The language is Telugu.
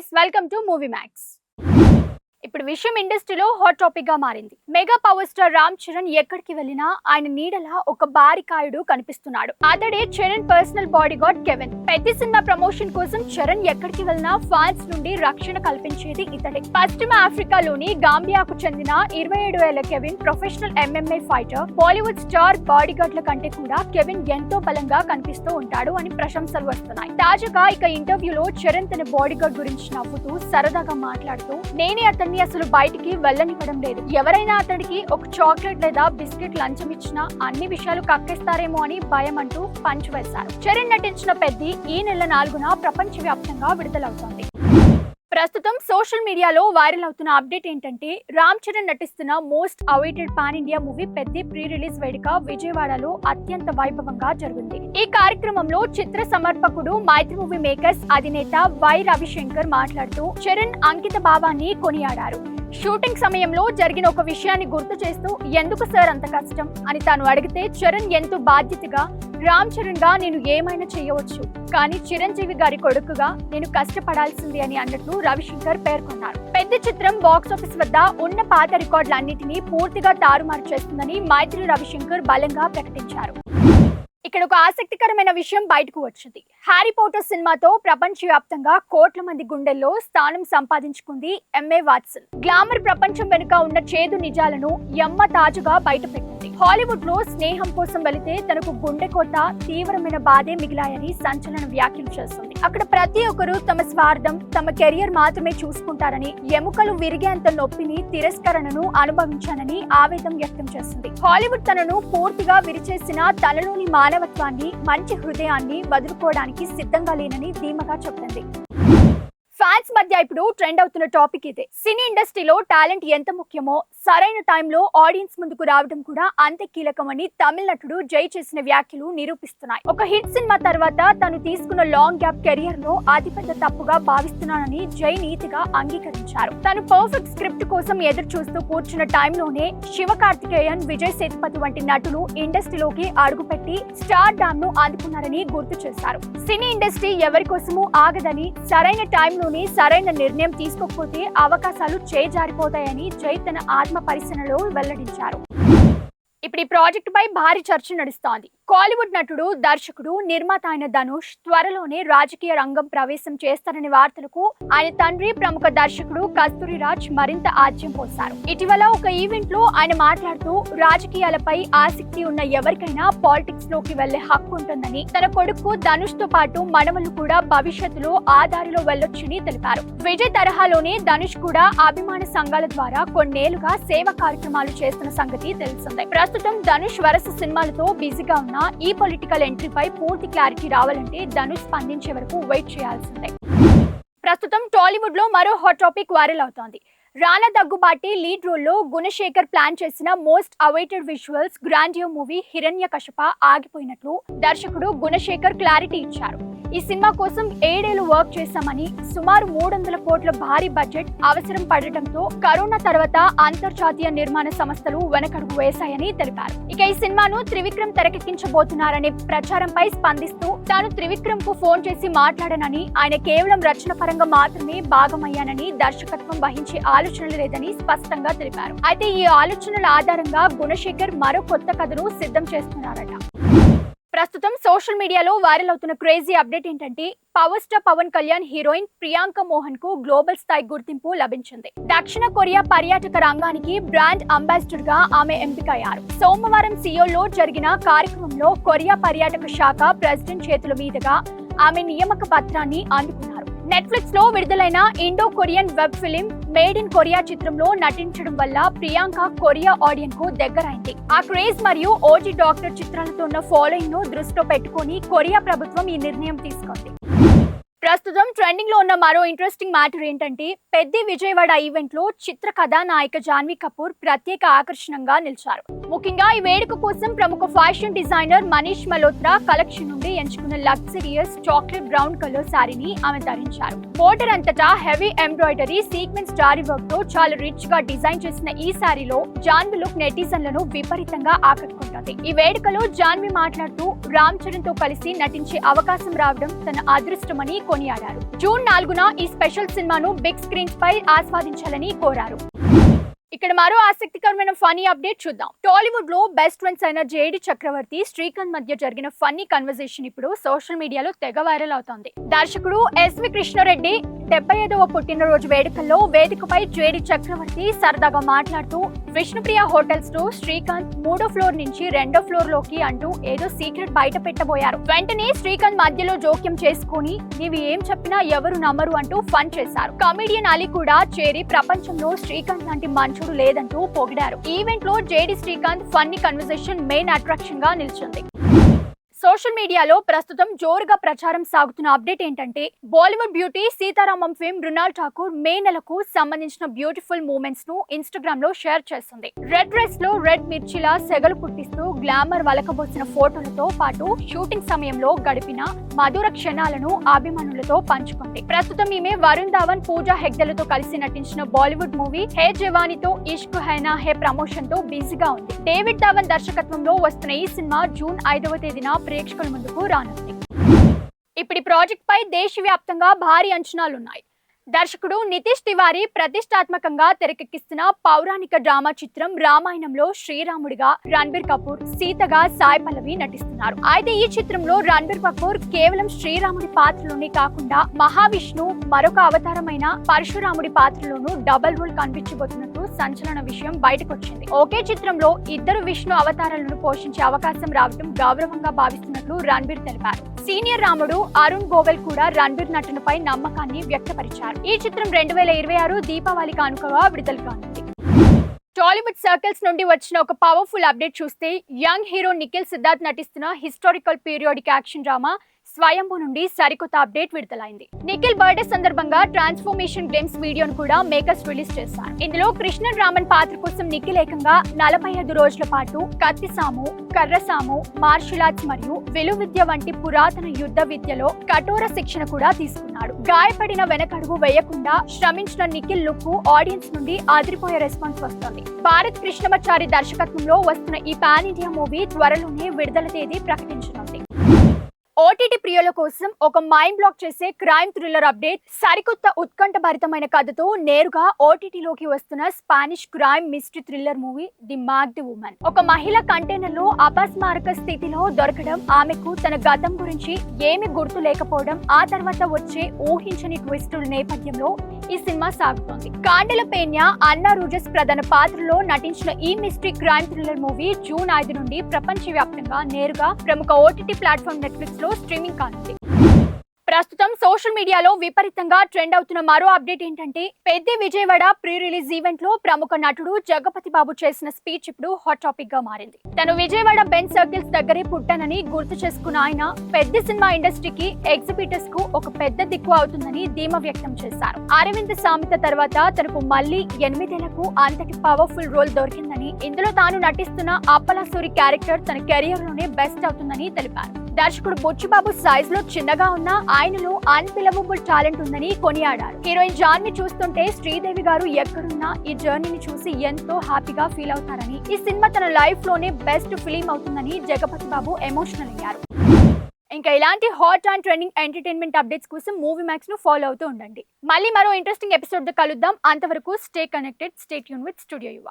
Guys, welcome to movie max. ఇప్పుడు విషయం ఇండస్ట్రీలో హాట్ టాపిక్ గా మారింది. Mega power star Ram Charan ఎక్కడికి వెళ్ళినా ఆయన నీడలా ఒక బారికాయుడు కనిపిస్తున్నాడు. అతడే Charan personal body guard Kevin. పెద్ద సినిమా ప్రమోషన్ కోసం చరణ్ ఎక్కడికి వెళ్ళినా ఫ్యాన్స్ నుండి రక్షణ కల్పించేది ఇతడే. పశ్చిమ ఆఫ్రికాలోని గాంబియాకు చెందిన 27 ఏళ్ల Kevin professional MMA fighter. Bollywood star body గార్డ్ల కంటే కూడా కెవిన్ ఎంతో బలంగా కనిపిస్తూ ఉంటాడు అని ప్రశంసలు వస్తున్నాయి. తాజాగా ఇక ఇంటర్వ్యూలో చరణ్ తన బాడీ గార్డ్ గురించి నవ్వుతూ సరదాగా మాట్లాడుతూ, నేనే అతన్ని అసలు బయటికి వెళ్ళనివ్వడం లేదు. ఎవరైనా అతడికి ఒక చాక్లెట్ లేదా బిస్కెట్ లంచం ఇచ్చినా అన్ని విషయాలు కక్కేస్తారేమో అని భయం అంటూ పంచ్ వేశారు. చరణ్ నటించిన పెద్ది ఈ నెల 4న ప్రపంచవ్యాప్తంగా విడుదలవుతోంది. ప్రస్తుతం సోషల్ మీడియాలో వైరల్ అవుతున్న అప్డేట్ ఏంటంటే, రామ్ చరణ్ నటిస్తున్న most awaited pan India movie Peddi pre release వేడుక విజయవాడలో అత్యంత వైభవంగా జరిగింది. ఈ కార్యక్రమంలో చిత్ర సమర్పకుడు మైత్రి మూవీ మేకర్స్ అధినేత వై రవిశంకర్ మాట్లాడుతూ చరణ్ అంకిత భావాన్ని కొనియాడారు. షూటింగ్ సమయంలో జరిగిన ఒక విషయాన్ని గుర్తు చేస్తూ, ఎందుకు సార్ అంత కష్టం అని తాను అడిగితే, చరణ్ ఎంతో బాధ్యతగా, రామ్ చరణ్ గా నేను ఏమైనా చేయవచ్చు, కానీ చిరంజీవి గారి కొడుకుగా నేను కష్టపడాల్సింది అని అన్నట్లు రవిశంకర్ పేర్కొన్నారు. పెద్ద చిత్రం బాక్సాఫీస్ వద్ద ఉన్న పాత రికార్డులన్నింటినీ పూర్తిగా తారుమారు చేస్తుందని మైత్రి రవిశంకర్ బలంగా ప్రకటించారు. ఇక్కడ ఒక ఆసక్తికరమైన విషయం బయటకు వచ్చింది. హ్యారీ పోటర్ సినిమాతో ప్రపంచవ్యాప్తంగా కోట్ల మంది గుండెల్లో స్థానం సంపాదించుకుంది ఎమ్మా వాట్సన్. గ్లామర్ ప్రపంచం వెనుక ఉన్న చేదు నిజాలను ఎమ్మ తాజాగా బయటపెట్టింది. హాలీవుడ్ లో స్నేహం కోసం వెళితే తనకు గుండెకోత, తీవ్రమైన బాధే మిగిలాయని సంచలన వ్యాఖ్యలు చేస్తుంది. అక్కడ ప్రతి ఒక్కరూ తమ స్వార్థం, తమ కెరియర్ మాత్రమే చూసుకుంటారని, ఎముకలు విరిగేంత నొప్పిని, తిరస్కరణను అనుభవించానని ఆవేదన వ్యక్తం చేస్తుంది. హాలీవుడ్ తనను పూర్తిగా విరిచేసిన తనలోని మానవత్వాన్ని, మంచి హృదయాన్ని వదులుకోవడానికి సిద్ధంగా లేనని ధీమాగా చెప్పింది. ఫ్యాన్స్ మధ్య ఇప్పుడు ట్రెండ్ అవుతున్న టాపిక్ ఇదే. సినీ ఇండస్ట్రీలో టాలెంట్ ఎంత ముఖ్యమో సరైన టైంలో ఆడియన్స్ ముందుకు రావడం కూడా అంతే కీలకమని తమిళ నటుడు జై చేసిన వ్యాఖ్యలు నిరూపిస్తున్నాయి. ఒక హిట్ సినిమా తర్వాత తను తీసుకున్న లాంగ్ గ్యాప్ కెరియర్ లో అతిపెద్ద తప్పుగా భావిస్తున్నానని జై నీతిగా అంగీకరించారు. తను పర్ఫెక్ట్ స్క్రిప్ట్ కోసం ఎదురు చూస్తూ కూర్చున్న టైంలోనే శివకార్తికేయన్, విజయ్ సేతుపతి వంటి నటులు ఇండస్ట్రీలోకి అడుగుపెట్టి స్టార్ డామ్ ను అందుకున్నారని గుర్తు చేశారు. సినీ ఇండస్ట్రీ ఎవరి కోసమూ ఆగదని, సరైన టైంలో సరైన నిర్ణయం తీసుకోకపోతే అవకాశాలు చేజారిపోతాయని జై తన ఆత్మ పరిశీలనలో వెల్లడించారు. ఇప్పుడు ఈ ప్రాజెక్ట్ పై భారీ చర్చ నడుస్తోంది. కాలీవుడ్ నటుడు, దర్శకుడు, నిర్మాత అయిన ధనుష్ త్వరలోనే రాజకీయ రంగం ప్రవేశం చేస్తారనే వార్తలకు ఆయన తండ్రి, ప్రముఖ దర్శకుడు కస్తూరి రాజ్ మరింత ఆజ్యం పోశారు. ఇటీవల ఒక ఈవెంట్ లో ఆయన మాట్లాడుతూ, రాజకీయాలపై ఆసక్తి ఉన్న ఎవరికైనా పాలిటిక్స్ లోకి వెళ్లే హక్కు ఉంటుందని, తన కొడుకు ధనుష్ తో పాటు మనవలు కూడా భవిష్యత్తులో ఆ దారిలో వెళ్లొచ్చని తెలిపారు. విజయ్ తరహాలోనే ధనుష్ కూడా అభిమాన సంఘాల ద్వారా కొన్నేళ్లుగా సేవా కార్యక్రమాలు చేస్తున్న సంగతి తెలిసిందే. ప్రస్తుతం ధనుష్ వరుస సినిమాలతో బిజీగా ఉన్న ఈ పొలిటికల్ ఎంట్రీపై పూర్తి క్లారిటీ రావాలంటే ధనుష్ స్పందించే వరకు వెయిట్ చేయాల్సిందే. ప్రస్తుతం టాలీవుడ్ లో మరో హాట్ టాపిక్ వైరల్ అవుతోంది. రానా దగ్గుబాటి లీడ్ రోల్లో గుణశేఖర్ ప్లాన్ చేసిన most awaited visuals గ్రాండియో movie Hiranyakashipa ఆగిపోయినట్లు దర్శకుడు గుణశేఖర్ క్లారిటీ ఇచ్చారు. ఈ సినిమా కోసం 7 ఏళ్లు వర్క్ చేశామని, సుమారు 300 కోట్ల భారీ బడ్జెట్ అవసరం పడటంతో కరోనా తర్వాత అంతర్జాతీయ నిర్మాణ సంస్థలు వెనకడుగు వేశాయని తెలిపారు. ఇక ఈ సినిమాను త్రివిక్రమ్ తెరకెక్కించబోతున్నారనే ప్రచారంపై స్పందిస్తూ, తాను త్రివిక్రమ్ కు ఫోన్ చేసి మాట్లాడనని, ఆయన కేవలం రచన పరంగా మాత్రమే భాగమయ్యానని, దర్శకత్వం వహించే ఆలోచనలు లేదని స్పష్టంగా తెలిపారు. అయితే ఈ ఆలోచనల ఆధారంగా గుణశేఖర్ మరో కొత్త కథను సిద్ధం చేస్తున్నారట. ప్రస్తుతం సోషల్ మీడియాలో వైరల్ అవుతున్న క్రేజీ అప్డేట్ ఏంటంటే, power star Pawan Kalyan heroine Priyanka Mohan కు గ్లోబల్ స్థాయి గుర్తింపు లభించింది. దక్షిణ కొరియా పర్యాటక రంగానికి బ్రాండ్ అంబాసిడర్ గా ఆమె ఎంపికయ్యారు. సోమవారం సియోల్లో జరిగిన కార్యక్రమంలో కొరియా పర్యాటక శాఖ ప్రెసిడెంట్ చేతుల మీదుగా ఆమె నియామక పత్రాన్ని అందుకున్నారు. నెట్ఫ్లిక్స్ లో విడుదలైన Indo Korean web film made in Korea చిత్రంలో నటించడం వల్ల ప్రియాంక కొరియా ఆడియన్స్ కు దగ్గరైంది. ఆ క్రేజ్ మరియు ఓజీ డాక్టర్ చిత్రాలతో ఉన్న ఫాలోయింగ్ ను దృష్టిలో పెట్టుకుని కొరియా ప్రభుత్వం ఈ నిర్ణయం తీసుకుంది. ప్రస్తుతం ట్రెండింగ్ లో ఉన్న మరో ఇంట్రెస్టింగ్ మ్యాటర్ ఏంటంటే, పెద్ది విజయవాడ ఈవెంట్ లో చిత్ర కథానాయిక జాన్వీ కపూర్ ప్రత్యేక ఆకర్షణగా నిలిచారు. ముఖ్యంగా ఈ వేడుక కోసం ప్రముఖ fashion designer Manish Malhotra collection నుండి ఎంచుకున్న లగ్జరియస్ చాక్లెట్ బ్రౌన్ కలర్ సారీని ఆమె ధరించారు. బోర్డర్ అంతటా హెవీ ఎంబ్రాయిడరీ సీక్వెన్స్ జారీ వర్క్ తో చాలా రిచ్ గా డిజైన్ చేసిన ఈ సారీలో జాన్వి లుక్ నెటిజన్లను విపరీతంగా ఆకట్టుకుంటుంది. ఈ వేడుకలో జాన్వి మాట్లాడుతూ రామ్ చరణ్ తో కలిసి నటించే అవకాశం రావడం తన అదృష్టమని కొనియాడారు. జూన్ 4న ఈ స్పెషల్ సినిమాను బిగ్ స్క్రీన్స్ పై ఆస్వాదించాలని కోరారు. ఇక్కడ మరో ఆసక్తికరమైన ఫన్నీ అప్డేట్ చూద్దాం. టాలీవుడ్ లో బెస్ట్ ఫ్రెండ్స్ అయిన జేడి చక్రవర్తి, శ్రీకాంత్ మధ్య జరిగిన ఫన్నీ కన్వర్సేషన్ ఇప్పుడు సోషల్ మీడియాలో తెగ వైరల్ అవుతోంది. దర్శకుడు ఎస్వి కృష్ణారెడ్డి 75వ పుట్టినరోజు వేడుకల్లో వేదికపై జేడి చక్రవర్తి సరదాగా మాట్లాడుతూ విష్ణుప్రియ హోటల్స్ లో శ్రీకాంత్ 3వ ఫ్లోర్ నుంచి 2వ ఫ్లోర్ లోకి అంటూ ఏదో సీక్రెట్ బయట పెట్టబోయారు. వెంటనే శ్రీకాంత్ మధ్యలో జోక్యం చేసుకుని నీవి ఏం చెప్పినా ఎవరు నమ్మరు అంటూ ఫన్ చేశారు. కమెడియన్ అలీ కూడా చేరి ప్రపంచంలో శ్రీకాంత్ లాంటి మంచుడు లేదంటూ పొగిడారు. ఈవెంట్ లో JD Srikanth funny conversation main attraction గా నిలిచింది. సోషల్ మీడియాలో ప్రస్తుతం జోరుగా ప్రచారం సాగుతున్న అప్డేట్ ఏంటంటే బాలీవుడ్ బ్యూటీ సీతారామం ఫేమ్ మృణాల్ ఠాకూర్ మే నెలకు సంబంధించిన బ్యూటిఫుల్ మూమెంట్స్ ను ఇన్స్టాగ్రామ్ లో షేర్ చేస్తుంది. రెడ్ డ్రెస్ లో రెడ్ మిర్చిలా సెగలు పుట్టిస్తూ గ్లామర్ వలకబోసిన ఫోటోలతో పాటు షూటింగ్ సమయంలో గడిపిన మధుర క్షణాలను అభిమానులతో పంచుకుంది. ప్రస్తుతం ఈమె వరుణ్ ధావన్, పూజా హెగ్డేలతో కలిసి నటించిన బాలీవుడ్ మూవీ హే జవానీతో ఇష్క్ హైనా హే ప్రమోషన్ తో బిజీగా ఉంది. డేవిడ్ ధావన్ దర్శకత్వంలో వస్తున్న ఈ సినిమా జూన్ 5వ తేదీన ప్రేక్షకుల ముందుకు రానుంది. ఇప్పుడు ఈ ప్రాజెక్ట్ పై దేశవ్యాప్తంగా భారీ అంచనాలున్నాయి. దర్శకుడు నితీష్ తివారీ ప్రతిష్టాత్మకంగా తెరకెక్కిస్తున్న పౌరాణిక డ్రామా చిత్రం రామాయణంలో శ్రీరాముడిగా రణబీర్ కపూర్, సీతగా సాయి పల్లవి నటిస్తున్నారు. అయితే ఈ చిత్రంలో రణబీర్ కపూర్ కేవలం శ్రీరాముడి పాత్రలోనే కాకుండా మహావిష్ణు మరొక అవతారమైన పరశురాముడి పాత్రలోనూ డబుల్ రోల్ కనిపించబోతున్నట్టు సంచలన విషయం బయటకొచ్చింది. ఒకే చిత్రంలో ఇద్దరు విష్ణు అవతారాలను పోషించే అవకాశం రావడం గౌరవంగా భావిస్తున్నట్లు రణబీర్ తెలిపారు. సీనియర్ రాముడు అరుణ్ గోవెల్ కూడా రణబీర్ నటనపై నమ్మకాన్ని వ్యక్తపరిచారు. ఈ చిత్రం 2026 దీపావళి కానుకగా విడుదల కానుంది. టాలీవుడ్ సర్కిల్స్ నుండి వచ్చిన ఒక పవర్ఫుల్ అప్డేట్ చూస్తే యంగ్ హీరో నిఖిల్ సిద్ధార్థ్ నటిస్తున్న హిస్టారికల్ పీరియాడిక్ యాక్షన్ డ్రామా స్వయంభూ నుండి సరికొత్త అప్డేట్ విడుదలైంది. నిఖిల్ బర్త్డే సందర్భంగా ట్రాన్స్ఫర్మేషన్ గ్లిమ్స్ వీడియోను కూడా మేకర్స్ రిలీజ్ చేశారు. ఇందులో కృష్ణన్ రామన్ పాత్ర కోసం నిఖిల్ ఏకంగా 45 రోజుల పాటు కత్తిసాము, కర్రసాము, మార్షల్ ఆర్ట్స్ మరియు విలువిద్య వంటి పురాతన యుద్ధ విద్యలో కఠోర శిక్షణ కూడా తీసుకున్నాడు. గాయపడిన వెనకడుగు వేయకుండా శ్రమించిన నిఖిల్ లుక్ కు ఆడియన్స్ నుండి అదిరిపోయే రెస్పాన్స్ వస్తుంది. భారత్ కృష్ణమాచారి దర్శకత్వంలో వస్తున్న ఈ పాన్ ఇండియా మూవీ త్వరలోనే విడుదల తేదీ ప్రకటించనుంది. ఓటీటీ ప్రియుల కోసం ఒక మైండ్ బ్లాక్ చేసే క్రైమ్ థ్రిల్లర్ అప్డేట్. సరికొత్త ఉత్కంఠభరితమైన కథతో నేరుగా ఓటీటీలోకి వస్తున్న Spanish crime mystery thriller movie the marked woman. ఒక మహిళ కంటైనర్ లో అపస్మారక స్థితిలో దొరకడం, ఆమెకు తన గతం గురించి ఏమీ గుర్తు లేకపోవడం, ఆ తర్వాత వచ్చే ఊహించని ట్విస్టుల నేపథ్యంలో ఈ సినిమా సాగుతోంది. కాండెల పేన్యా, అన్నా రూజెస్ ప్రధాన పాత్రలో నటించిన ఈ mystery crime thriller movie June 5 నుండి ప్రపంచవ్యాప్తంగా నేరుగా ప్రముఖ ఓటీటీ ప్లాట్ఫామ్ నెట్ఫ్లిక్స్ లో స్ట్రీమింగ్ కానుంది. ప్రస్తుతం సోషల్ మీడియాలో విపరీతంగా ట్రెండ్ అవుతున్న మరో అప్డేట్ ఏంటంటే Peddi Vijayawada pre release event లో ప్రముఖ నటుడు జగపతి బాబు చేసిన స్పీచ్ ఇప్పుడు హాట్ టాపిక్ గా మారింది. తను విజయవాడ బెంచ్ సర్కిల్స్ దగ్గరే పుట్టానని గుర్తు చేసుకున్న ఆయన పెద్ద సినిమా ఇండస్ట్రీకి ఎగ్జిబిటర్స్ కు ఒక పెద్ద దిక్కు అవుతుందని ధీమా వ్యక్తం చేశారు. అరవింద్ సామిత తర్వాత తనకు మళ్లీ 8 ఏళ్లకు అంతటి పవర్ఫుల్ రోల్ దొరికిందని, ఇందులో తాను నటిస్తున్న అప్పలాసూరి క్యారెక్టర్ తన కెరియర్ లోనే బెస్ట్ అవుతుందని తెలిపారు. దర్శకుడు బుచ్చిబాబు సైజ్ లో చిన్నగా ఉన్న ఆయనలో అన్బిలీవబుల్ టాలెంట్ ఉందని కొనియాడారు. హీరోయిన్ జాన్వి చూస్తుంటే శ్రీదేవి గారు ఎక్కడున్నా ఈ జర్నీని చూసి ఎంతో హ్యాపీగా ఫీల్ అవుతారని, ఈ సినిమా తన లైఫ్ లోనే బెస్ట్ ఫిలిం అవుతుందని జగపతి బాబు ఎమోషనల్ అయ్యారు. ఇంకా ఇలాంటి hot and trending entertainment updates కోసం మూవీ మ్యాక్స్ ను ఫాలో అవుతూ ఉండండి. మళ్ళీ మరో ఇంట్రెస్టింగ్ ఎపిసోడ్ తో కలుద్దాం. అంతవరకు stay connected, stay tune with studio యువ.